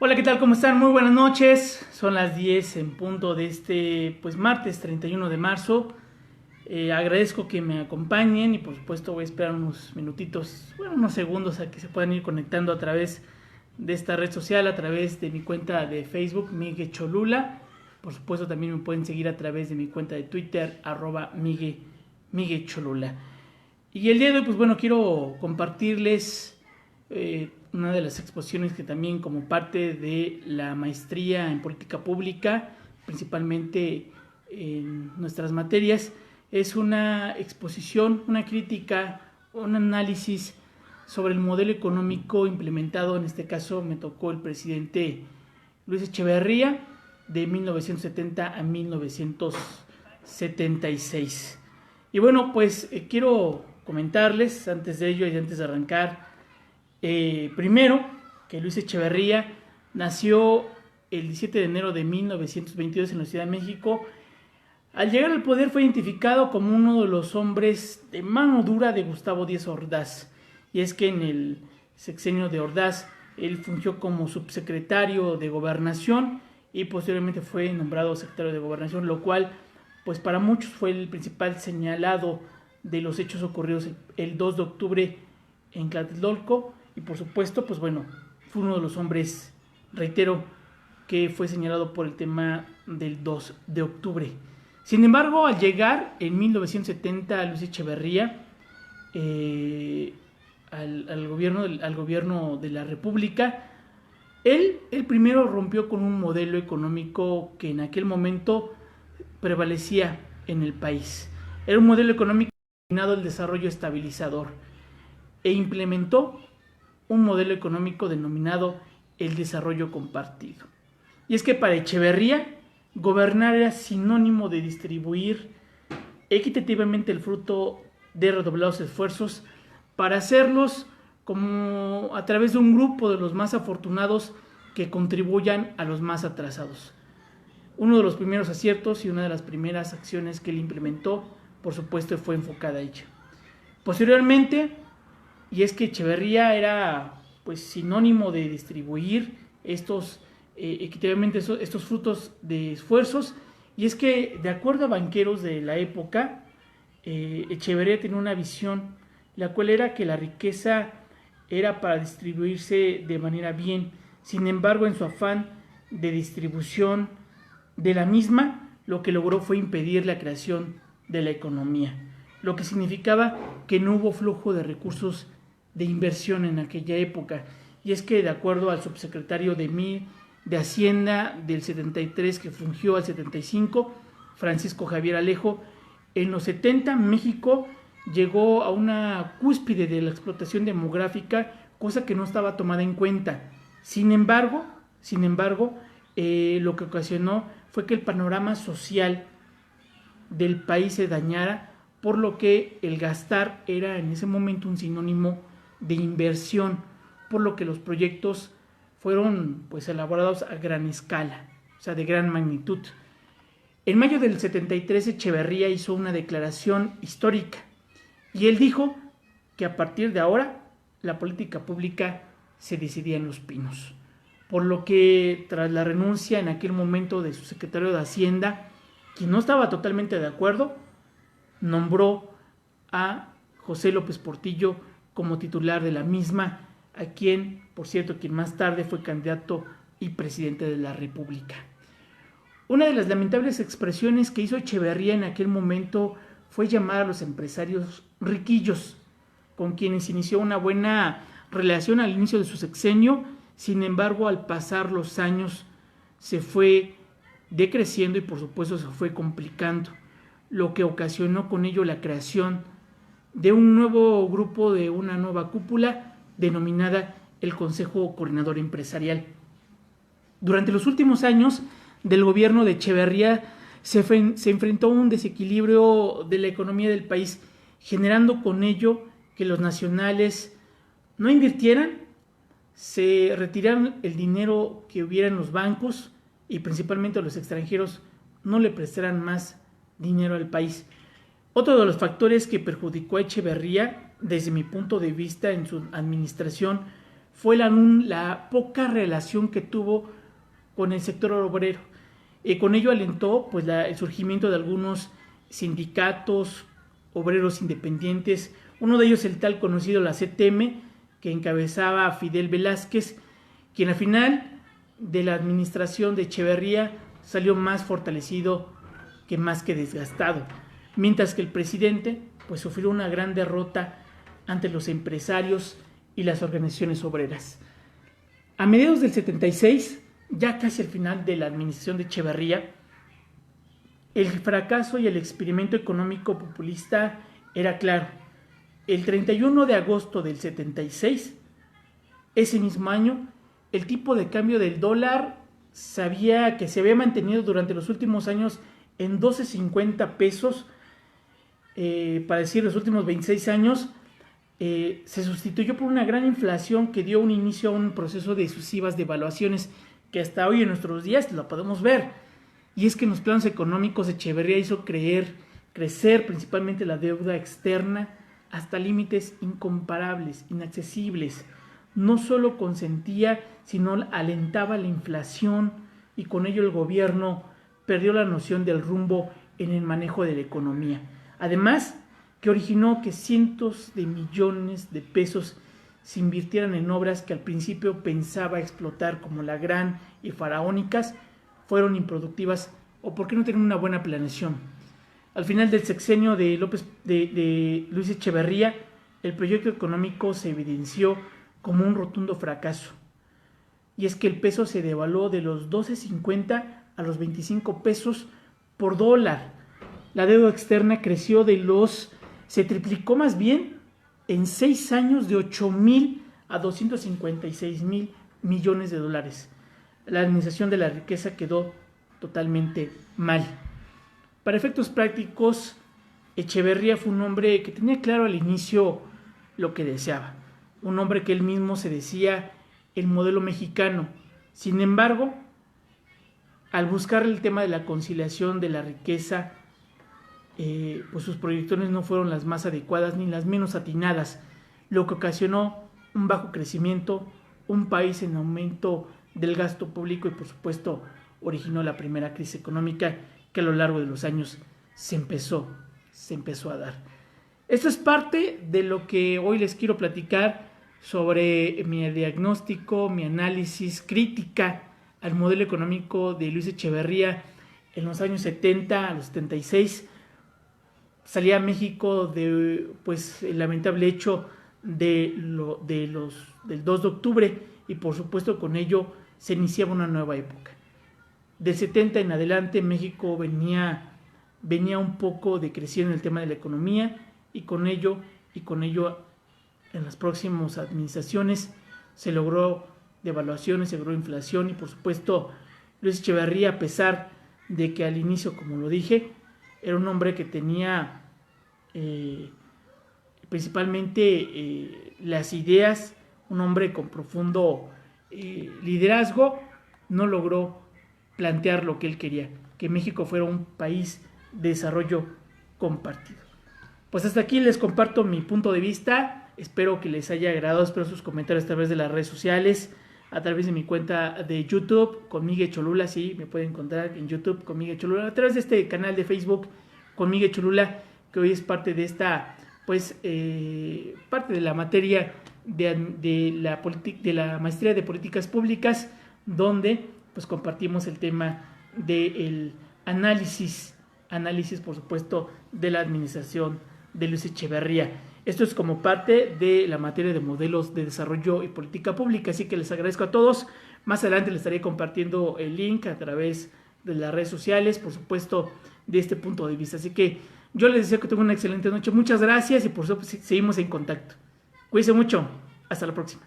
Hola, ¿qué tal? ¿Cómo están? Muy buenas noches. Son las 10 en punto de este, martes 31 de marzo. Agradezco que me acompañen y por supuesto voy a esperar unos minutitos, unos segundos a que se puedan ir conectando a través de esta red social, a través de mi cuenta de Facebook, Miguel Cholula. Por supuesto también me pueden seguir a través de mi cuenta de Twitter, Miguel Cholula. Y el día de hoy, quiero compartirles una de las exposiciones que también como parte de la maestría en política pública, principalmente en nuestras materias, es una exposición, una crítica, un análisis sobre el modelo económico implementado. En este caso me tocó el presidente Luis Echeverría de 1970 a 1976. Y quiero comentarles antes de ello y antes de arrancar, primero, que Luis Echeverría nació el 17 de enero de 1922 en la Ciudad de México. Al llegar al poder fue identificado como uno de los hombres de mano dura de Gustavo Díaz Ordaz. Y es que en el sexenio de Ordaz él fungió como subsecretario de Gobernación y posteriormente fue nombrado secretario de Gobernación, lo cual pues para muchos fue el principal señalado de los hechos ocurridos el 2 de octubre en Tlatelolco. Y por supuesto, fue uno de los hombres, reitero, que fue señalado por el tema del 2 de octubre. Sin embargo, al llegar en 1970 a Luis Echeverría al gobierno de la República, él primero rompió con un modelo económico que en aquel momento prevalecía en el país. Era un modelo económico denominado el desarrollo estabilizador e implementó un modelo económico denominado el desarrollo compartido. Y es que para Echeverría, gobernar era sinónimo de distribuir equitativamente el fruto de redoblados esfuerzos para hacerlos como a través de un grupo de los más afortunados que contribuyan a los más atrasados. Uno de los primeros aciertos y una de las primeras acciones que él implementó, por supuesto, fue enfocada a ella. Posteriormente, y es que Echeverría era sinónimo de distribuir equitativamente estos frutos de esfuerzos, y es que de acuerdo a banqueros de la época, Echeverría tenía una visión, la cual era que la riqueza era para distribuirse de manera bien. Sin embargo, en su afán de distribución de la misma, lo que logró fue impedir la creación de la economía, lo que significaba que no hubo flujo de recursos de inversión en aquella época. Y es que de acuerdo al subsecretario de Hacienda del 73 que fungió al 75, Francisco Javier Alejo, en los 70 México llegó a una cúspide de la explotación demográfica, cosa que no estaba tomada en cuenta. Sin embargo, lo que ocasionó fue que el panorama social del país se dañara, por lo que el gastar era en ese momento un sinónimo de inversión, por lo que los proyectos fueron elaborados a gran escala, o sea, de gran magnitud. En mayo del 73 Echeverría hizo una declaración histórica y él dijo que a partir de ahora la política pública se decidía en Los Pinos, por lo que tras la renuncia en aquel momento de su secretario de Hacienda, quien no estaba totalmente de acuerdo, nombró a José López Portillo como titular de la misma, a quien, por cierto, quien más tarde fue candidato y presidente de la República. Una de las lamentables expresiones que hizo Echeverría en aquel momento fue llamar a los empresarios riquillos, con quienes inició una buena relación al inicio de su sexenio. Sin embargo, al pasar los años se fue decreciendo y por supuesto se fue complicando, lo que ocasionó con ello la creación de un nuevo grupo, de una nueva cúpula denominada el Consejo Coordinador Empresarial. Durante los últimos años del gobierno de Echeverría se enfrentó a un desequilibrio de la economía del país, generando con ello que los nacionales no invirtieran, se retiraron el dinero que hubiera en los bancos y principalmente los extranjeros no le prestaran más dinero al país. Otro de los factores que perjudicó a Echeverría, desde mi punto de vista en su administración, fue la poca relación que tuvo con el sector obrero. Con ello alentó pues, el surgimiento de algunos sindicatos obreros independientes, uno de ellos el tal conocido la CTM, que encabezaba a Fidel Velázquez, quien al final de la administración de Echeverría salió más fortalecido que más que desgastado, mientras que el presidente pues sufrió una gran derrota ante los empresarios y las organizaciones obreras. A mediados del 76, ya casi al final de la administración de Echeverría, el fracaso y el experimento económico populista era claro. El 31 de agosto del 76, ese mismo año, el tipo de cambio del dólar se había mantenido durante los últimos años en 12.50 pesos, para decir los últimos 26 años, se sustituyó por una gran inflación que dio un inicio a un proceso de sucesivas devaluaciones que hasta hoy en nuestros días lo podemos ver. Y es que en los planos económicos Echeverría hizo crecer principalmente la deuda externa hasta límites incomparables, inaccesibles. No solo consentía, sino alentaba la inflación, y con ello el gobierno perdió la noción del rumbo en el manejo de la economía. Además, que originó que cientos de millones de pesos se invirtieran en obras que al principio pensaba explotar como la Gran y Faraónicas, fueron improductivas o porque no tenían una buena planeación. Al final del sexenio de Luis Echeverría, el proyecto económico se evidenció como un rotundo fracaso. Y es que el peso se devaluó de los 12.50 a los 25 pesos por dólar. La deuda externa creció se triplicó más bien en 6 años de 8.000 a 256.000 millones de dólares. La administración de la riqueza quedó totalmente mal. Para efectos prácticos, Echeverría fue un hombre que tenía claro al inicio lo que deseaba. Un hombre que él mismo se decía el modelo mexicano. Sin embargo, al buscar el tema de la conciliación de la riqueza, pues sus proyecciones no fueron las más adecuadas ni las menos atinadas, lo que ocasionó un bajo crecimiento, un país en aumento del gasto público y por supuesto originó la primera crisis económica que a lo largo de los años se empezó a dar. Esto es parte de lo que hoy les quiero platicar sobre mi diagnóstico, mi análisis, crítica al modelo económico de Luis Echeverría en los años 70 a los 76. Salía a México de pues el lamentable hecho del 2 de octubre y por supuesto con ello se iniciaba una nueva época. Del 70 en adelante México venía un poco decreciendo en el tema de la economía y con ello en las próximas administraciones se logró devaluaciones, se logró inflación y por supuesto Luis Echeverría, a pesar de que al inicio, como lo dije, era un hombre que tenía principalmente las ideas, un hombre con profundo liderazgo, no logró plantear lo que él quería, que México fuera un país de desarrollo compartido. Pues hasta aquí les comparto mi punto de vista, espero que les haya agradado, espero sus comentarios a través de las redes sociales, a través de mi cuenta de YouTube, con Miguel Cholula, sí, me pueden encontrar en YouTube con Miguel Cholula, a través de este canal de Facebook con Miguel Cholula, que hoy es parte de esta, pues, parte de la materia de la maestría de políticas públicas, donde pues compartimos el tema del análisis, por supuesto, de la administración de Luis Echeverría. Esto es como parte de la materia de modelos de desarrollo y política pública, así que les agradezco a todos. Más adelante les estaré compartiendo el link a través de las redes sociales, por supuesto, de este punto de vista. Así que yo les deseo que tengan una excelente noche. Muchas gracias y por supuesto seguimos en contacto. Cuídense mucho. Hasta la próxima.